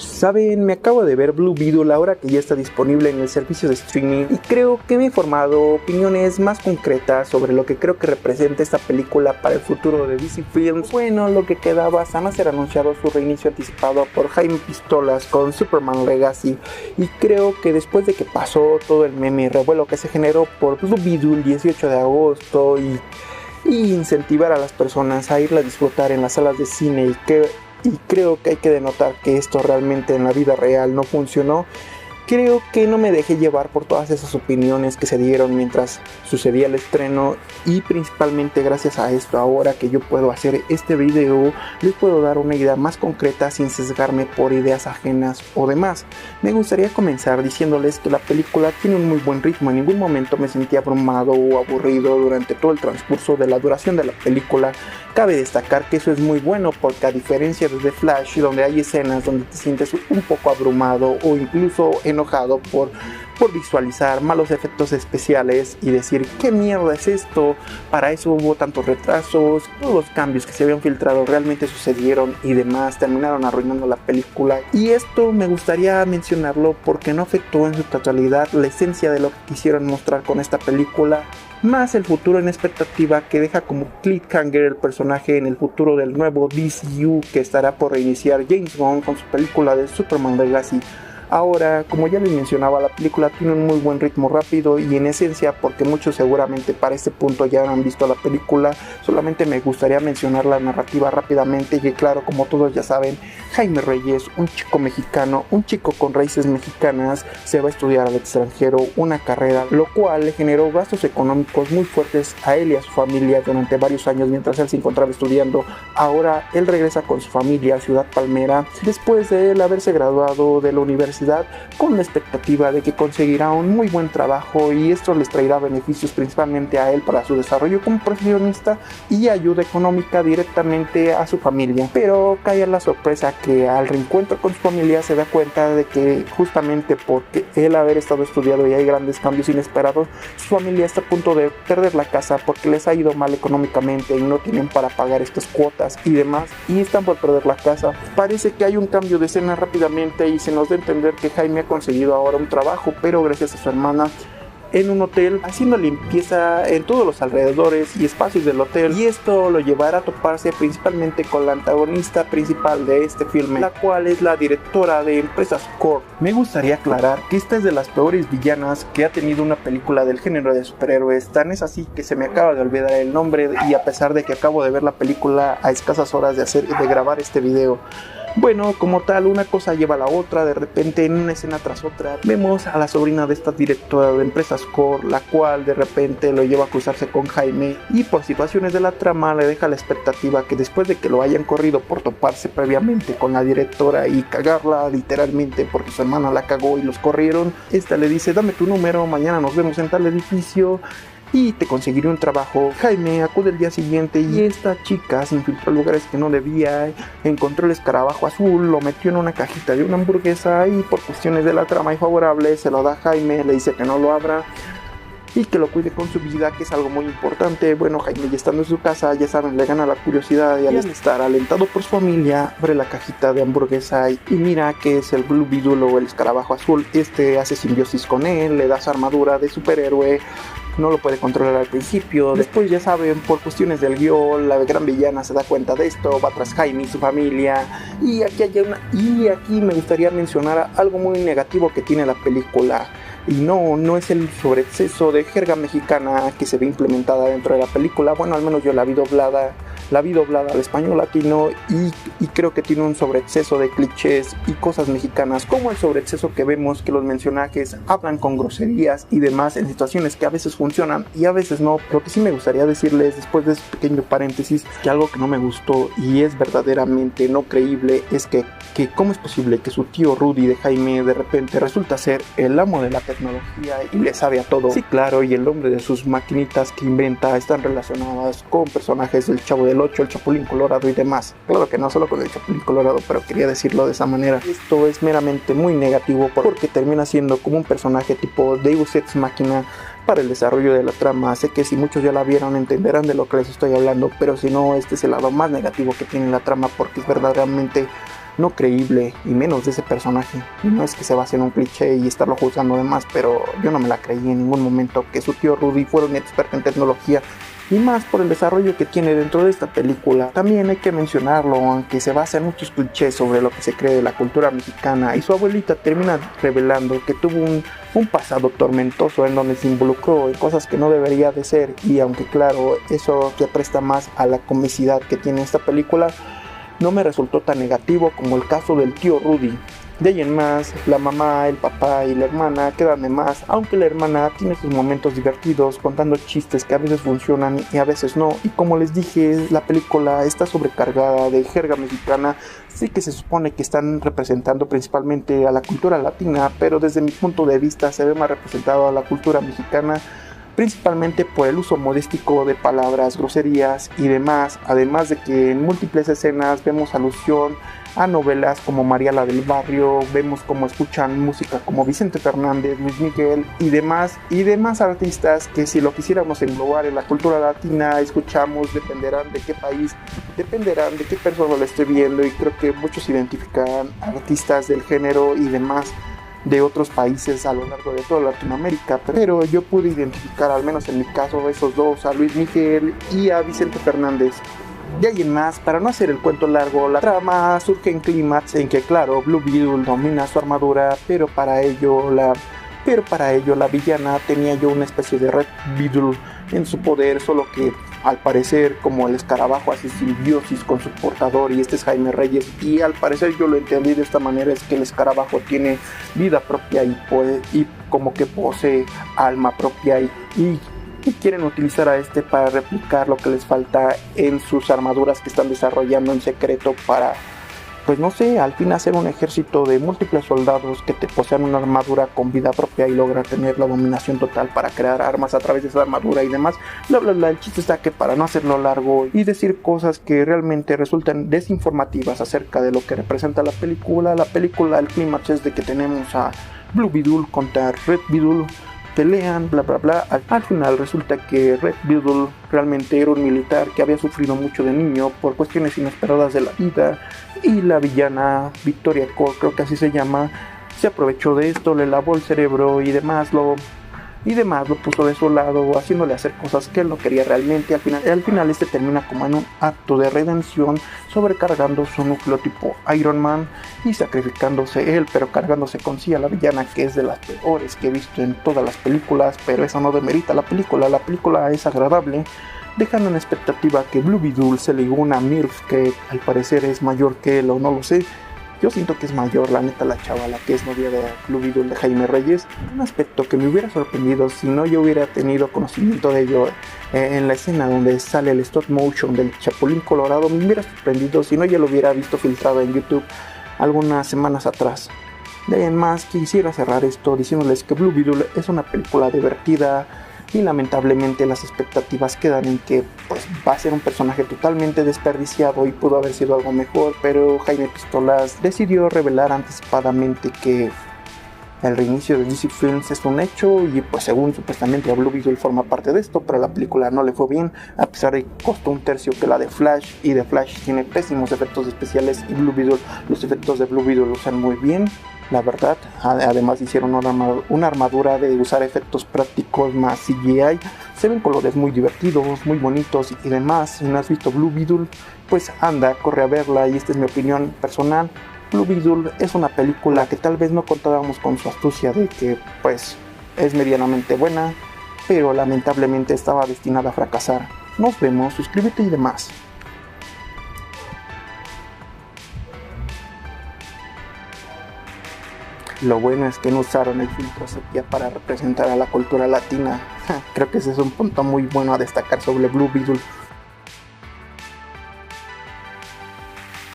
Saben, me acabo de ver Blue Beetle ahora que ya está disponible en el servicio de streaming y creo que me he formado opiniones más concretas sobre lo que creo que representa esta película para el futuro de DC Films. Bueno, lo que quedaba hasta no ser anunciado su reinicio anticipado por Jaime Pistolas con Superman Legacy, y creo que después de que pasó todo el meme y revuelo que se generó por Blue Beetle el 18 de agosto y incentivar a las personas a irla a disfrutar en las salas de cine, y creo que hay que denotar que esto realmente en la vida real no funcionó. Creo que no me dejé llevar por todas esas opiniones que se dieron mientras sucedía el estreno, y principalmente gracias a esto, ahora que yo puedo hacer este video, les puedo dar una idea más concreta sin sesgarme por ideas ajenas o demás. Me gustaría comenzar diciéndoles que la película tiene un muy buen ritmo. En ningún momento me sentí abrumado o aburrido durante todo el transcurso de la duración de la película. Cabe destacar que eso es muy bueno, porque a diferencia de The Flash, donde hay escenas donde te sientes un poco abrumado o incluso enojado por visualizar malos efectos especiales y decir ¿qué mierda es esto? Para eso hubo tantos retrasos, todos los cambios que se habían filtrado realmente sucedieron y demás, terminaron arruinando la película. Y esto me gustaría mencionarlo porque no afectó en su totalidad la esencia de lo que quisieron mostrar con esta película, más el futuro en expectativa que deja como cliffhanger el personaje en el futuro del nuevo DCU que estará por reiniciar James Gunn con su película de Superman Legacy. Ahora, como ya les mencionaba, la película tiene un muy buen ritmo rápido y en esencia, porque muchos seguramente para este punto ya han visto la película, solamente me gustaría mencionar la narrativa rápidamente, y que claro, como todos ya saben, Jaime Reyes, un chico mexicano, un chico con raíces mexicanas, se va a estudiar al extranjero una carrera, lo cual le generó gastos económicos muy fuertes a él y a su familia durante varios años mientras él se encontraba estudiando. Ahora él regresa con su familia a Ciudad Palmera después de él haberse graduado de la universidad, con la expectativa de que conseguirá un muy buen trabajo, y esto les traerá beneficios principalmente a él para su desarrollo como profesionista y ayuda económica directamente a su familia. Pero cae la sorpresa que al reencuentro con su familia se da cuenta de que justamente porque él haber estado estudiando y hay grandes cambios inesperados, su familia está a punto de perder la casa porque les ha ido mal económicamente y no tienen para pagar estas cuotas y demás, y están por perder la casa. Parece que hay un cambio de escena rápidamente y se nos da a entender que Jaime ha conseguido ahora un trabajo, pero gracias a su hermana, en un hotel haciendo limpieza en todos los alrededores y espacios del hotel, y esto lo llevará a toparse principalmente con la antagonista principal de este filme, la cual es la directora de Empresas Corp. Me gustaría aclarar que esta es de las peores villanas que ha tenido una película del género de superhéroes, tan es así que se me acaba de olvidar el nombre, y a pesar de que acabo de ver la película a escasas horas de grabar este video. Bueno, como tal, una cosa lleva a la otra. De repente, en una escena tras otra, vemos a la sobrina de esta directora de Empresas Core, la cual de repente lo lleva a cruzarse con Jaime, y por situaciones de la trama le deja la expectativa que después de que lo hayan corrido por toparse previamente con la directora y cagarla literalmente porque su hermana la cagó y los corrieron, esta le dice: dame tu número, mañana nos vemos en tal edificio y te conseguiré un trabajo. Jaime acude el día siguiente y esta chica se infiltró en lugares que no debía, encontró el escarabajo azul, lo metió en una cajita de una hamburguesa y por cuestiones de la trama infavorables se lo da a Jaime, le dice que no lo abra y que lo cuide con su vida, que es algo muy importante. Bueno, Jaime, ya estando en su casa, ya saben, le gana la curiosidad y al estar alentado por su familia, abre la cajita de hamburguesa y mira que es el Blue Beetle o el escarabajo azul. Este hace simbiosis con él, le da su armadura de superhéroe, no lo puede controlar al principio. Después, ya saben, por cuestiones del guión, la gran villana se da cuenta de esto, va tras Jaime y su familia. Y aquí me gustaría mencionar algo muy negativo que tiene la película. Y no es el sobreexceso de jerga mexicana que se ve implementada dentro de la película. Bueno, al menos yo la vi doblada al español latino, y creo que tiene un sobreexceso de clichés y cosas mexicanas, como el sobreexceso que vemos que los personajes hablan con groserías y demás en situaciones que a veces funcionan y a veces no. Lo que sí me gustaría decirles después de este pequeño paréntesis, que algo que no me gustó y es verdaderamente no creíble, es que cómo es posible que su tío Rudy de Jaime de repente resulta ser el amo de la tecnología y le sabe a todo. Sí, claro, y el nombre de sus maquinitas que inventa están relacionadas con personajes del Chavo del 8, el Chapulín Colorado y demás. Claro que no solo con el Chapulín Colorado, pero quería decirlo de esa manera. Esto es meramente muy negativo porque termina siendo como un personaje tipo Deus Ex Machina para el desarrollo de la trama. Sé que si muchos ya la vieron entenderán de lo que les estoy hablando, pero si no, este es el lado más negativo que tiene la trama, porque es verdaderamente no creíble, y menos de ese personaje. Y no es que se base en un cliché y estarlo juzgando de más, pero yo no me la creí en ningún momento que su tío Rudy fuera un experto en tecnología, y más por el desarrollo que tiene dentro de esta película. También hay que mencionarlo, aunque se basa en muchos clichés sobre lo que se cree de la cultura mexicana, y su abuelita termina revelando que tuvo un pasado tormentoso en donde se involucró en cosas que no debería de ser, y aunque claro, eso se presta más a la comicidad que tiene esta película, no me resultó tan negativo como el caso del tío Rudy. De ahí en más, la mamá, el papá y la hermana quedan de más, aunque la hermana tiene sus momentos divertidos contando chistes que a veces funcionan y a veces no. Y como les dije, la película está sobrecargada de jerga mexicana. Sí que se supone que están representando principalmente a la cultura latina, pero desde mi punto de vista se ve más representado a la cultura mexicana, principalmente por el uso modístico de palabras, groserías y demás, además de que en múltiples escenas vemos alusión a novelas como María la del Barrio, vemos cómo escuchan música como Vicente Fernández, Luis Miguel y demás artistas que si lo quisiéramos englobar en la cultura latina, escuchamos, dependerán de qué país, dependerán de qué persona lo esté viendo, y creo que muchos identificarán artistas del género y demás de otros países a lo largo de toda Latinoamérica, pero yo pude identificar, al menos en mi caso, esos dos, a Luis Miguel y a Vicente Fernández. De ahí en más, para no hacer el cuento largo, la trama surge en clímax en que claro, Blue Beetle domina su armadura, pero para ello la villana tenía yo una especie de Red Beetle en su poder, solo que al parecer como el escarabajo hace simbiosis con su portador, y este es Jaime Reyes, y al parecer yo lo entendí de esta manera, es que el escarabajo tiene vida propia y como que posee alma propia, y quieren utilizar a este para replicar lo que les falta en sus armaduras que están desarrollando en secreto para, pues no sé, al fin hacer un ejército de múltiples soldados que te posean una armadura con vida propia y lograr tener la dominación total para crear armas a través de esa armadura y demás, bla bla bla. El chiste está que, para no hacerlo largo y decir cosas que realmente resultan desinformativas acerca de lo que representa la película, el clímax es de que tenemos a Blue Beetle contra Red Beetle, pelean, bla bla bla. Al final resulta que Red Beetle realmente era un militar que había sufrido mucho de niño por cuestiones inesperadas de la vida, y la villana Victoria Cole, creo que así se llama, se aprovechó de esto, le lavó el cerebro y demás lo puso de su lado, haciéndole hacer cosas que él no quería realmente. Al final este termina como en un acto de redención, sobrecargando su núcleo tipo Iron Man y sacrificándose él, pero cargándose con sí a la villana, que es de las peores que he visto en todas las películas, pero eso no demerita la película es agradable, dejando en expectativa que Blue Beetle se ligó una MILF que al parecer es mayor que él, o no lo sé. Yo siento que es mayor, la neta, la chavala que es novia de Blue Beetle de Jaime Reyes. Un aspecto que me hubiera sorprendido si no yo hubiera tenido conocimiento de ello, en la escena donde sale el stop motion del Chapulín Colorado, me hubiera sorprendido si no ya lo hubiera visto filtrado en YouTube algunas semanas atrás. De ahí en más, quisiera cerrar esto diciéndoles que Blue Beetle es una película divertida, y lamentablemente las expectativas quedan en que pues va a ser un personaje totalmente desperdiciado y pudo haber sido algo mejor, pero Jaime Pistolas decidió revelar anticipadamente que el reinicio de DC Films es un hecho, y pues según supuestamente a Blue Beetle forma parte de esto, pero la película no le fue bien, a pesar de que costó un tercio que la de Flash, y de Flash tiene pésimos efectos especiales, y los efectos de Blue Beetle lo usan muy bien, la verdad. Además hicieron una armadura de usar efectos prácticos más CGI, se ven colores muy divertidos, muy bonitos y demás. Si no has visto Blue Beetle, pues anda, corre a verla, y esta es mi opinión personal. Blue Beetle es una película que tal vez no contábamos con su astucia de que pues es medianamente buena, pero lamentablemente estaba destinada a fracasar. Nos vemos, suscríbete y demás. Lo bueno es que no usaron el filtro sepia para representar a la cultura latina. Creo que ese es un punto muy bueno a destacar sobre Blue Beetle.